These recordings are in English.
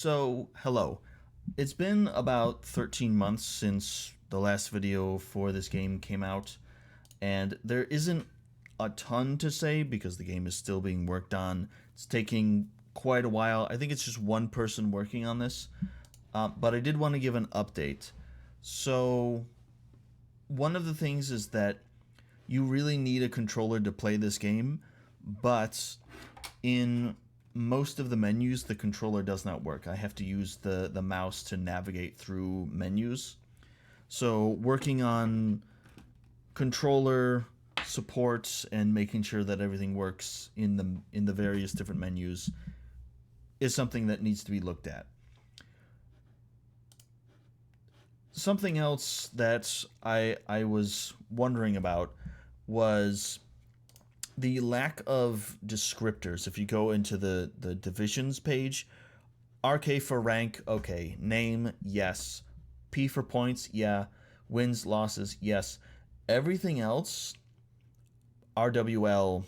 So, hello. It's been about 13 months since the last video for this game came out, and there isn't a ton to say because the game is still being worked on. It's taking quite a while. I think it's just one person working on this, but I did want to give an update. So, one of the things is that you really need a controller to play this game, but in most of the menus, the controller does not work. I have to use the mouse to navigate through menus. So working on controller support and making sure that everything works in the various different menus is something that needs to be looked at. Something else that I was wondering about was the lack of descriptors. If you go into the divisions page, RK for rank, okay. Name, yes. P for points, yeah. Wins, losses, yes. Everything else, RWL,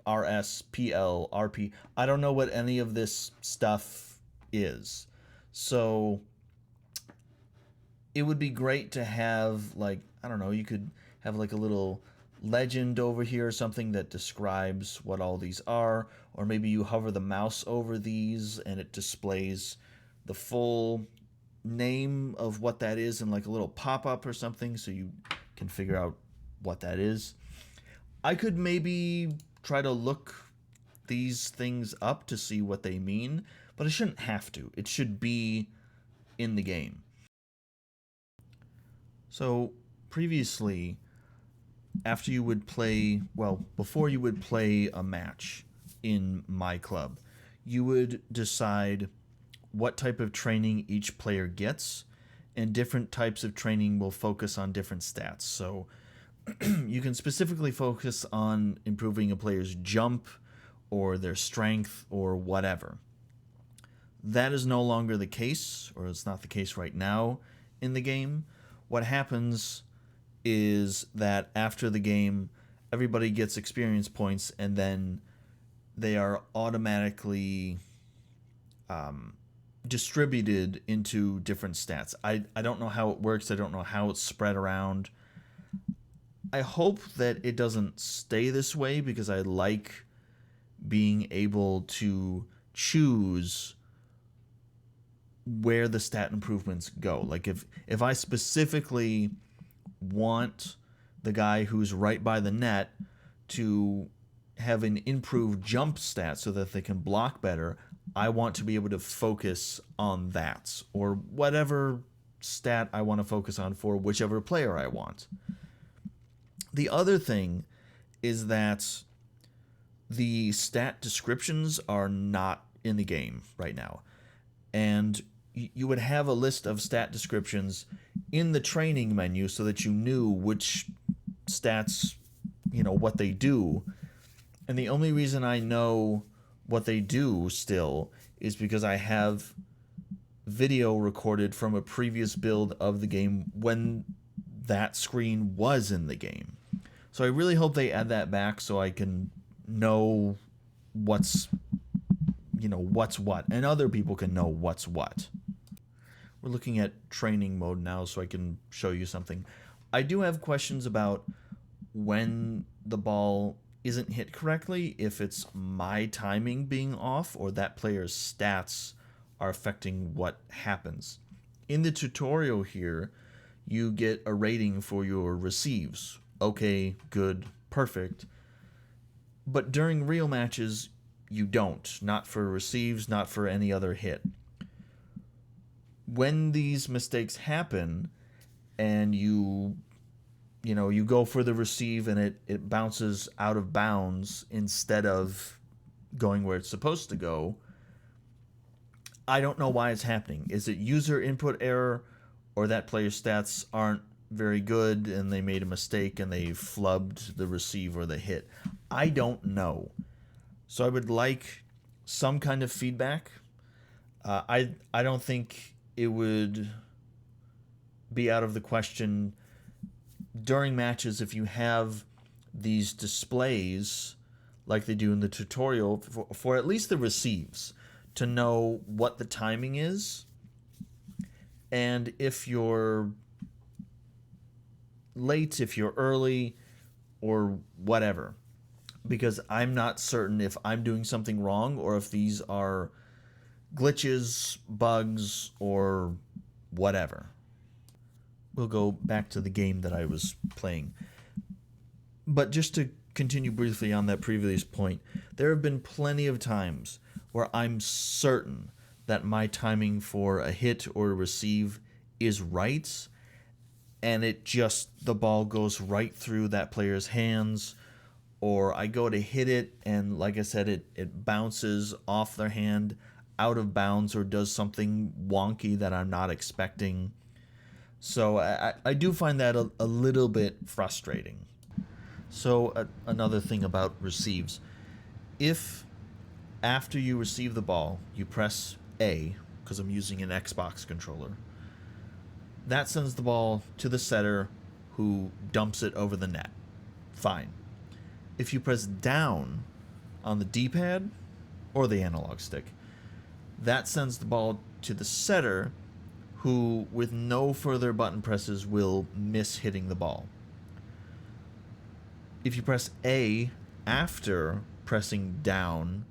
RS, PL, RP, I don't know what any of this stuff is. So it would be great to have, like, I don't know, you could have like a little legend over here or something that describes what all these are, or maybe you hover the mouse over these and it displays the full name of what that is in like a little pop-up or something so you can figure out what that is. I could maybe try to look these things up to see what they mean, but I shouldn't have to. It should be in the game. So previously, after you would play, well, before you would play a match in my club, you would decide what type of training each player gets, and different types of training will focus on different stats. So you can specifically focus on improving a player's jump or their strength or whatever. That is no longer the case, or it's not the case right now in the game. What happens is that after the game, everybody gets experience points, and then they are automatically distributed into different stats. I don't know how it works. I don't know how it's spread around. I hope that it doesn't stay this way because I like being able to choose where the stat improvements go. Like if I specifically want the guy who's right by the net to have an improved jump stat so that they can block better, I want to be able to focus on that, or whatever stat I want to focus on for whichever player I want. The other thing is that the stat descriptions are not in the game right now. And you would have a list of stat descriptions in the training menu so that you knew which stats, what they do. And the only reason I know what they do still is because I have video recorded from a previous build of the game when that screen was in the game. So I really hope they add that back so I can know what's what, and other people can know what's what. We're looking at training mode now, so I can show you something. I do have questions about when the ball isn't hit correctly, if it's my timing being off or that player's stats are affecting what happens. In the tutorial here, you get a rating for your receives. Okay, good, perfect. But during real matches, you don't. Not for receives, not for any other hit. When these mistakes happen and you go for the receive and it bounces out of bounds instead of going where it's supposed to go, I don't know why it's happening. Is it user input error, or that player's stats aren't very good and they made a mistake and they flubbed the receive or the hit? I don't know. So I would like some kind of feedback. I don't think it would be out of the question during matches if you have these displays like they do in the tutorial for at least the receives. to know what the timing is and if you're late, if you're early, or whatever. Because I'm not certain if I'm doing something wrong or if these are glitches, bugs, or whatever. We'll go back to the game that I was playing. But just to continue briefly on that previous point, there have been plenty of times where I'm certain that my timing for a hit or a receive is right, and the ball goes right through that player's hands, or I go to hit it, and like I said, it bounces off their hand out of bounds or does something wonky that I'm not expecting. So I do find that a little bit frustrating. So another thing about receives. If after you receive the ball, you press A, because I'm using an Xbox controller, that sends the ball to the setter who dumps it over the net. Fine. If you press down on the D-pad or the analog stick, that sends the ball to the setter who, with no further button presses, will miss hitting the ball. If you press A after pressing down,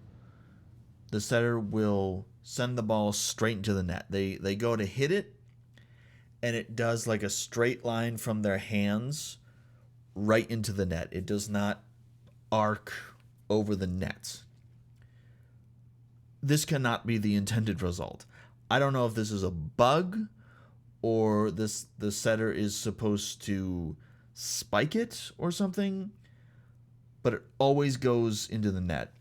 the setter will send the ball straight into the net. They go to hit it, and it does like a straight line from their hands right into the net. It does not arc over the net. This cannot be the intended result. I don't know if this is a bug or the setter is supposed to spike it or something, but it always goes into the net.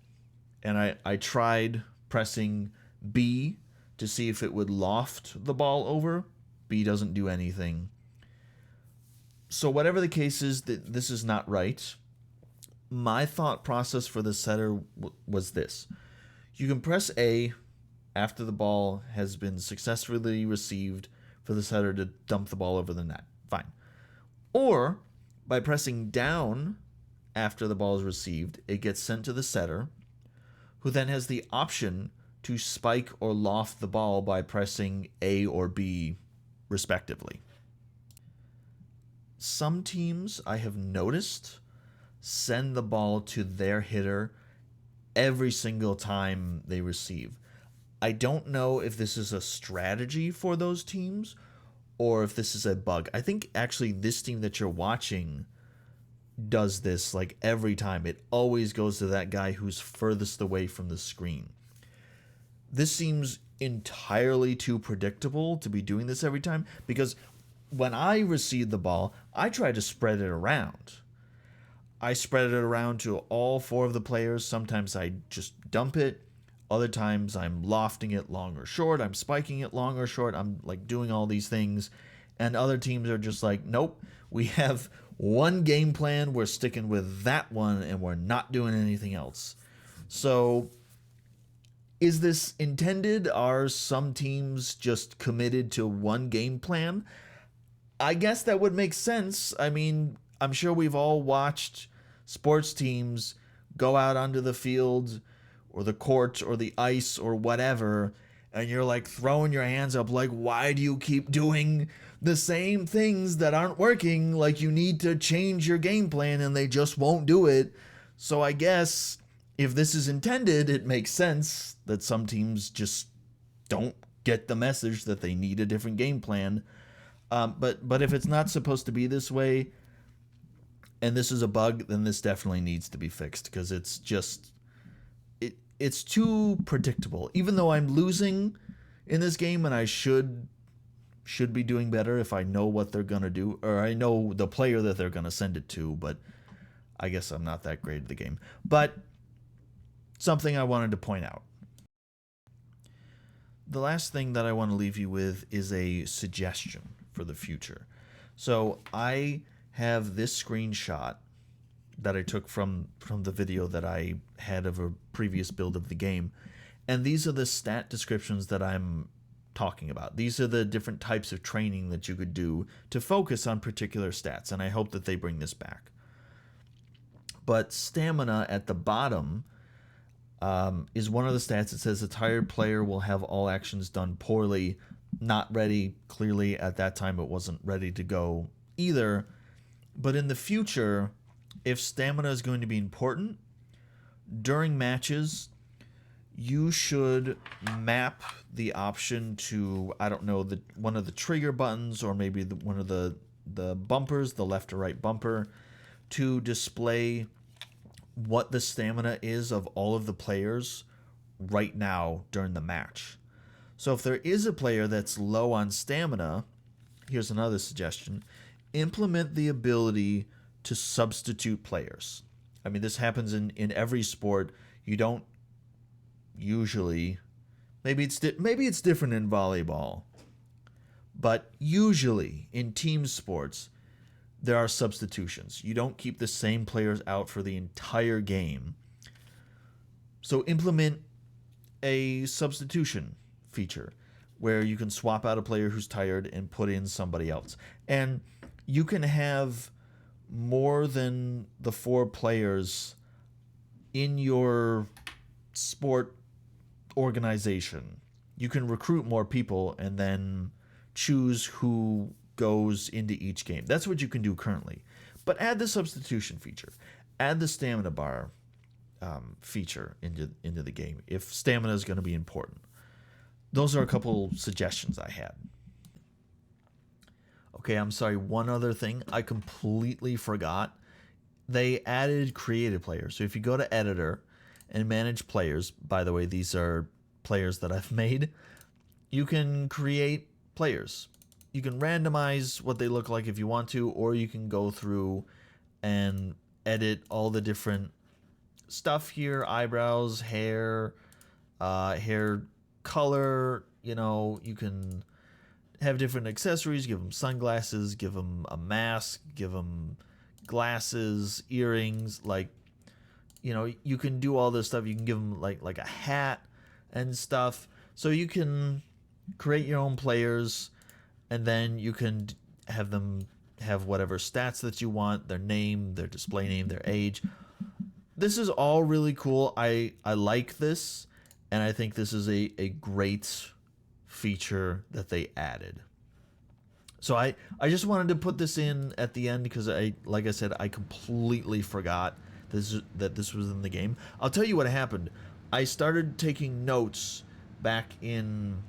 And I tried pressing B to see if it would loft the ball over. B doesn't do anything. So whatever the case is, this is not right. My thought process for the setter was this. You can press A after the ball has been successfully received for the setter to dump the ball over the net. Fine. Or by pressing down after the ball is received, it gets sent to the setter, who then has the option to spike or loft the ball by pressing A or B, respectively. Some teams, I have noticed, send the ball to their hitter every single time they receive. I don't know if this is a strategy for those teams or if this is a bug. I think actually this team that you're watching does this like every time. It always goes to that guy who's furthest away from the screen. This seems entirely too predictable to be doing this every time, because when I receive the ball, I try to spread it around. I spread it around to all four of the players. Sometimes I just dump it. Other times I'm lofting it long or short. I'm spiking it long or short. I'm like doing all these things. And other teams are just like, nope, we have one game plan. We're sticking with that one and we're not doing anything else. So is this intended? Are some teams just committed to one game plan? I guess that would make sense. I mean, I'm sure we've all watched sports teams go out onto the field or the court or the ice or whatever, and you're like throwing your hands up like, why do you keep doing the same things that aren't working? Like, you need to change your game plan and they just won't do it. So I guess if this is intended, it makes sense that some teams just don't get the message that they need a different game plan. But if it's not supposed to be this way, and this is a bug, then this definitely needs to be fixed, because it's just it's too predictable. Even though I'm losing in this game and I should be doing better if I know what they're gonna do, or I know the player that they're gonna send it to, but I guess I'm not that great at the game. But something I wanted to point out. The last thing that I want to leave you with is a suggestion for the future. So I have this screenshot that I took from the video that I had of a previous build of the game, and these are the stat descriptions that I'm talking about. These are the different types of training that you could do to focus on particular stats, and I hope that they bring this back. But stamina at the bottom, is one of the stats. It says a tired player will have all actions done poorly. Not ready. Clearly, at that time, it wasn't ready to go either. But in the future, if stamina is going to be important, during matches, you should map the option to, I don't know, one of the trigger buttons, or maybe one of the bumpers, the left or right bumper, to display what the stamina is of all of the players right now during the match. So if there is a player that's low on stamina, here's another suggestion: implement the ability to substitute players. I mean, this happens in every sport. You don't usually, maybe it's different in volleyball, but usually in team sports there are substitutions. You don't keep the same players out for the entire game. So implement a substitution feature where you can swap out a player who's tired and put in somebody else. And you can have more than the 4 players in your sport organization. You can recruit more people and then choose who goes into each game. That's what you can do currently. But add the substitution feature. Add the stamina bar feature into the game if stamina is going to be important. Those are a couple suggestions I had. Okay, I'm sorry. One other thing I completely forgot. They added creative players. So if you go to editor and manage players, by the way, these are players that I've made, you can create players. You can randomize what they look like if you want to, or you can go through and edit all the different stuff here: eyebrows, hair, hair color. You know, you can have different accessories, give them sunglasses, give them a mask, give them glasses, earrings. Like, you know, you can do all this stuff. You can give them like a hat and stuff. So you can create your own players, and then you can have them have whatever stats that you want: their name, their display name, their age. This is all really cool. I like this, and I think this is a great feature that they added. So I just wanted to put this in at the end because like I said, I completely forgot that this was in the game. I'll tell you what happened. I started taking notes back in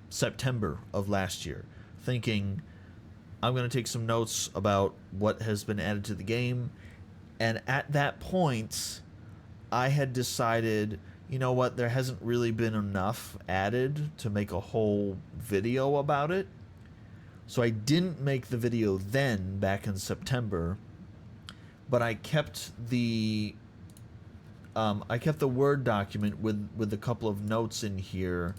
September of last year, thinking I'm going to take some notes about what has been added to the game. And at that point, I had decided, you know what, there hasn't really been enough added to make a whole video about it. So I didn't make the video then, back in September, but I kept the Word document with a couple of notes in here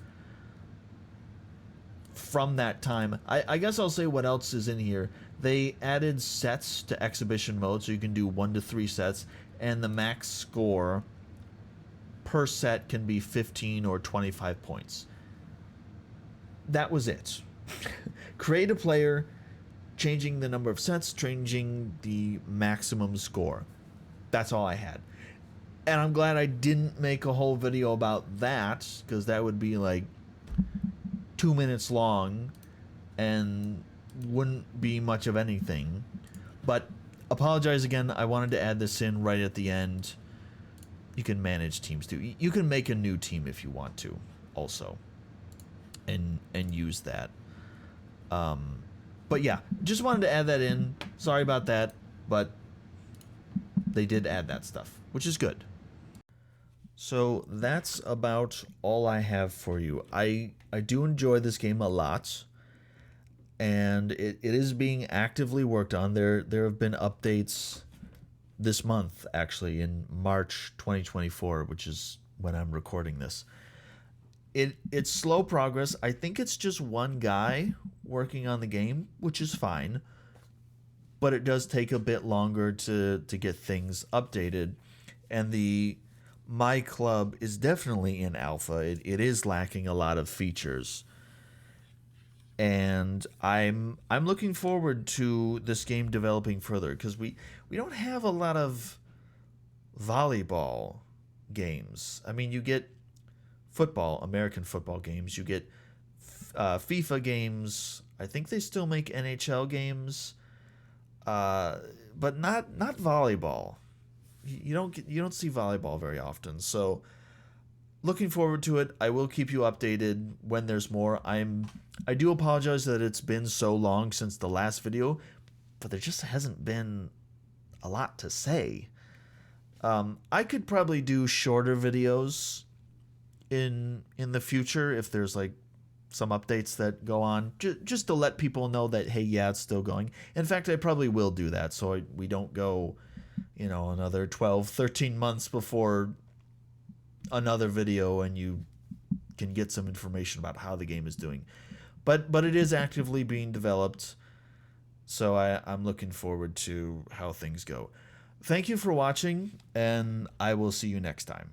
from that time. I guess I'll say what else is in here. They added sets to exhibition mode, so you can do 1 to 3 sets, and the max score per set can be 15 or 25 points. That was it. Create a player, changing the number of sets, changing the maximum score. That's all I had. And I'm glad I didn't make a whole video about that, because that would be like 2 minutes long and wouldn't be much of anything. But apologize again. I wanted to add this in right at the end. You can manage teams too. You can make a new team if you want to also, and use that. But yeah, just wanted to add that in. Sorry about that, but they did add that stuff, which is good. So that's about all I have for you. I do enjoy this game a lot, and it is being actively worked on. There have been updates this month, actually, in March 2024, which is when I'm recording this. It's slow progress. I think it's just one guy working on the game, which is fine, but it does take a bit longer to get things updated. And the My Club is definitely in alpha. It is lacking a lot of features, and I'm looking forward to this game developing further, because we don't have a lot of volleyball games. I mean, you get football, American football games. You get FIFA games. I think they still make NHL games, but not volleyball. You don't see volleyball very often. So looking forward to it. I will keep you updated when there's more. I do apologize that it's been so long since the last video, but there just hasn't been a lot to say. I could probably do shorter videos in the future if there's like some updates that go on, just to let people know that, hey, yeah, it's still going. In fact, I probably will do that so we don't go, another 12, 13 months before another video and you can get some information about how the game is doing. But it is actively being developed, so I'm looking forward to how things go. Thank you for watching, and I will see you next time.